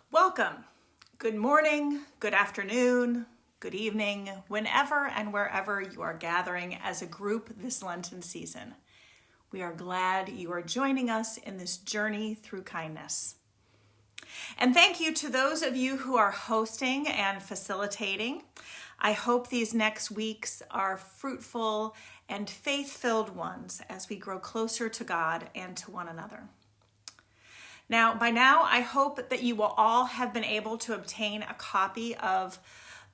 Welcome. Good morning, good afternoon, good evening, whenever and wherever you are gathering as a group this Lenten season. We are glad you are joining us in this journey through kindness. And thank you to those of you who are hosting and facilitating. I hope these next weeks are fruitful and faith-filled ones as we grow closer to God and to one another. Now, by now, I hope that you will all have been able to obtain a copy of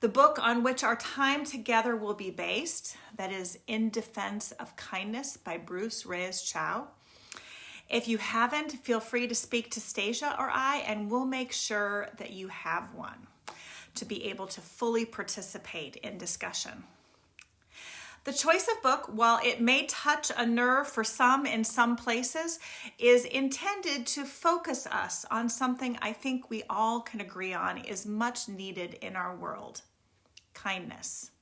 the book on which our time together will be based, that is In Defense of Kindness by Bruce Reyes-Chow. If you haven't, feel free to speak to Stasia or I, and we'll make sure that you have one to be able to fully participate in discussion. The choice of book, while it may touch a nerve for some in some places, is intended to focus us on something I think we all can agree on is much needed in our world: kindness.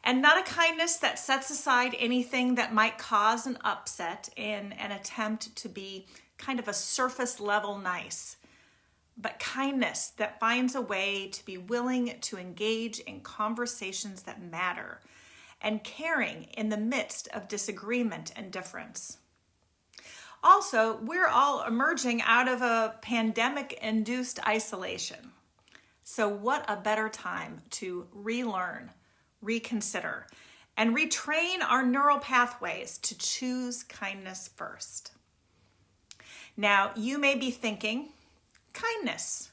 And not a kindness that sets aside anything that might cause an upset in an attempt to be kind of a surface level nice, but kindness that finds a way to be willing to engage in conversations that matter and caring in the midst of disagreement and difference. Also, we're all emerging out of a pandemic-induced isolation. So what a better time to relearn, reconsider, and retrain our neural pathways to choose kindness first. Now, you may be thinking, kindness,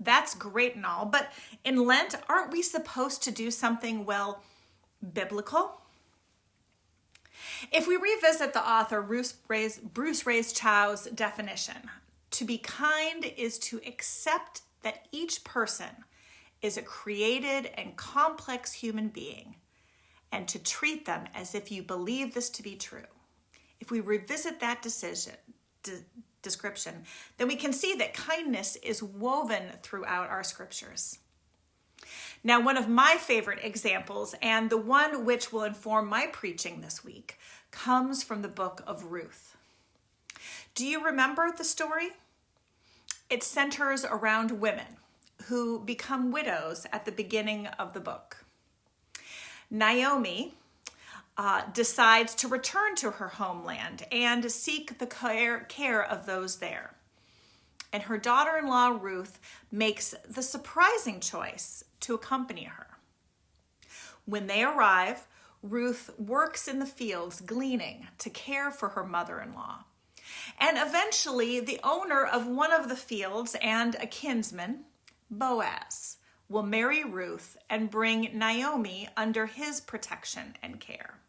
that's great and all, but in Lent, aren't we supposed to do something, biblical? If we revisit the author Bruce Reyes-Chow's definition, to be kind is to accept that each person is a created and complex human being and to treat them as if you believe this to be true. If we revisit that description, then we can see that kindness is woven throughout our scriptures. Now, one of my favorite examples, and the one which will inform my preaching this week, comes from the book of Ruth. Do you remember the story? It centers around women who become widows at the beginning of the book. Naomi decides to return to her homeland and seek the care of those there. And her daughter-in-law Ruth makes the surprising choice to accompany her. When they arrive, Ruth works in the fields gleaning to care for her mother-in-law. And eventually, the owner of one of the fields and a kinsman, Boaz, will marry Ruth and bring Naomi under his protection and care.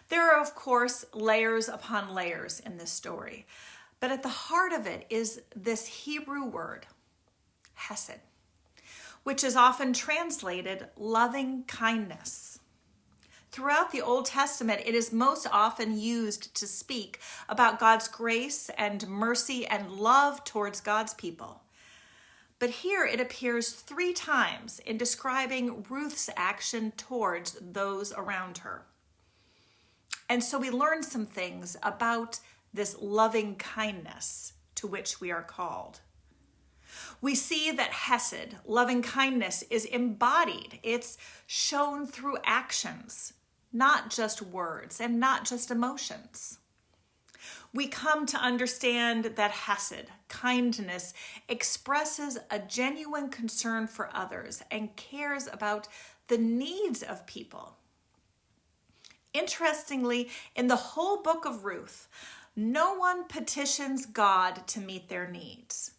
There are, of course, layers upon layers in this story, but at the heart of it is this Hebrew word, hesed, which is often translated loving kindness. Throughout the Old Testament, it is most often used to speak about God's grace and mercy and love towards God's people. But here it appears 3 times in describing Ruth's action towards those around her. And so we learn some things about this loving kindness to which we are called. We see that hesed, loving kindness, is embodied. It's shown through actions, not just words and not just emotions. We come to understand that hesed, kindness, expresses a genuine concern for others and cares about the needs of people. Interestingly, in the whole book of Ruth, no one petitions God to meet their needs.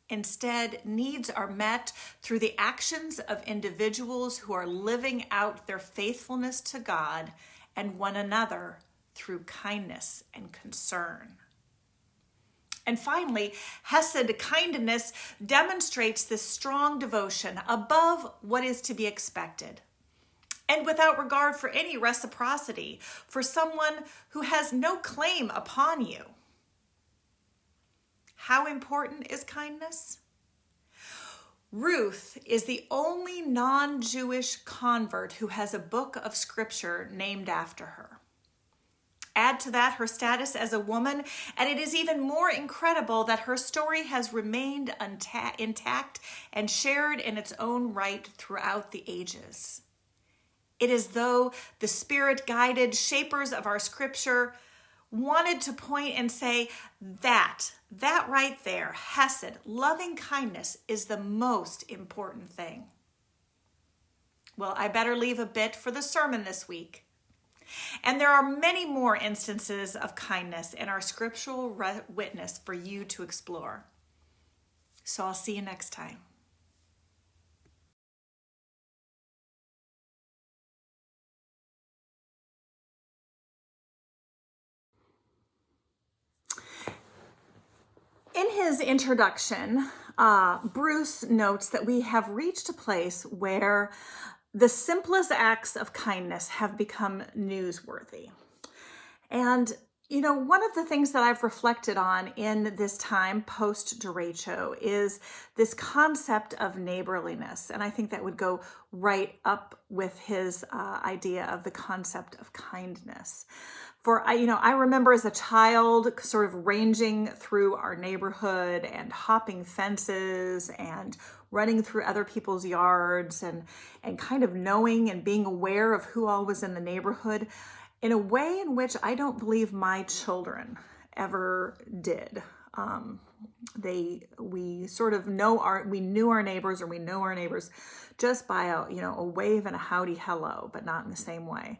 Instead, needs are met through the actions of individuals who are living out their faithfulness to God and one another through kindness and concern. And finally, hesed, kindness, demonstrates this strong devotion above what is to be expected, and without regard for any reciprocity for someone who has no claim upon you. How important is kindness? Ruth is the only non-Jewish convert who has a book of scripture named after her. Add to that her status as a woman, and it is even more incredible that her story has remained intact and shared in its own right throughout the ages. It is though the Spirit-guided shapers of our scripture wanted to point and say that right there, hesed, loving kindness, is the most important thing. Well, I better leave a bit for the sermon this week. And there are many more instances of kindness in our scriptural witness for you to explore. So I'll see you next time. In his introduction, Bruce notes that we have reached a place where the simplest acts of kindness have become newsworthy. And, one of the things that I've reflected on in this time post-derecho is this concept of neighborliness. And I think that would go right up with his idea of the concept of kindness. I remember as a child sort of ranging through our neighborhood and hopping fences and running through other people's yards and kind of knowing and being aware of who all was in the neighborhood in a way in which I don't believe my children ever did. We sort of we knew our neighbors, or we know our neighbors just by a wave and a howdy hello, but not in the same way.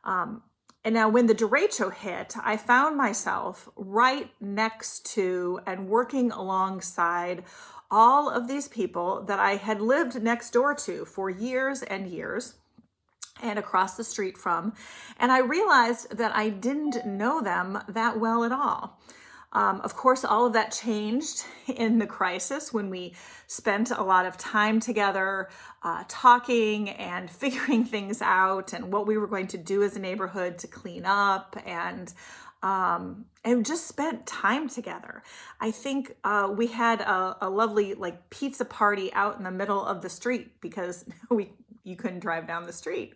And now when the derecho hit, I found myself right next to and working alongside all of these people that I had lived next door to for years and years and across the street from. And I realized that I didn't know them that well at all. Of course, all of that changed in the crisis when we spent a lot of time together talking and figuring things out and what we were going to do as a neighborhood to clean up and just spent time together. I think we had a lovely pizza party out in the middle of the street because you couldn't drive down the street.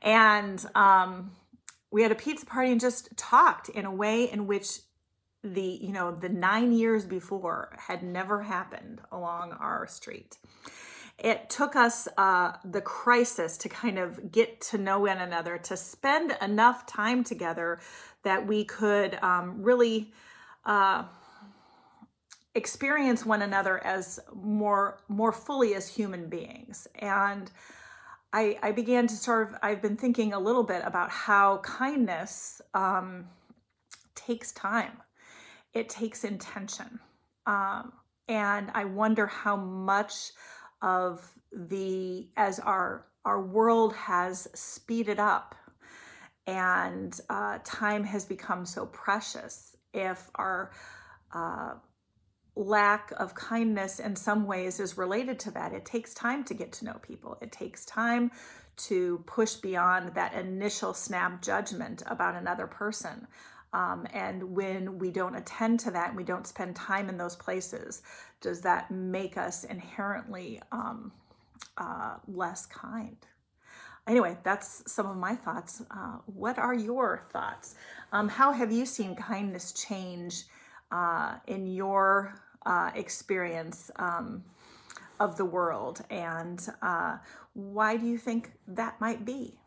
And we had a pizza party and just talked in a way in which the 9 years before had never happened along our street. It took us the crisis to kind of get to know one another, to spend enough time together that we could really experience one another as more fully as human beings. And I began to I've been thinking a little bit about how kindness takes time. It takes intention. And I wonder how much of as our world has speeded up and time has become so precious, if our lack of kindness in some ways is related to that. It takes time to get to know people. It takes time to push beyond that initial snap judgment about another person. And when we don't attend to that and we don't spend time in those places, does that make us inherently less kind? Anyway, that's some of my thoughts. What are your thoughts? How have you seen kindness change in your experience of the world? And why do you think that might be?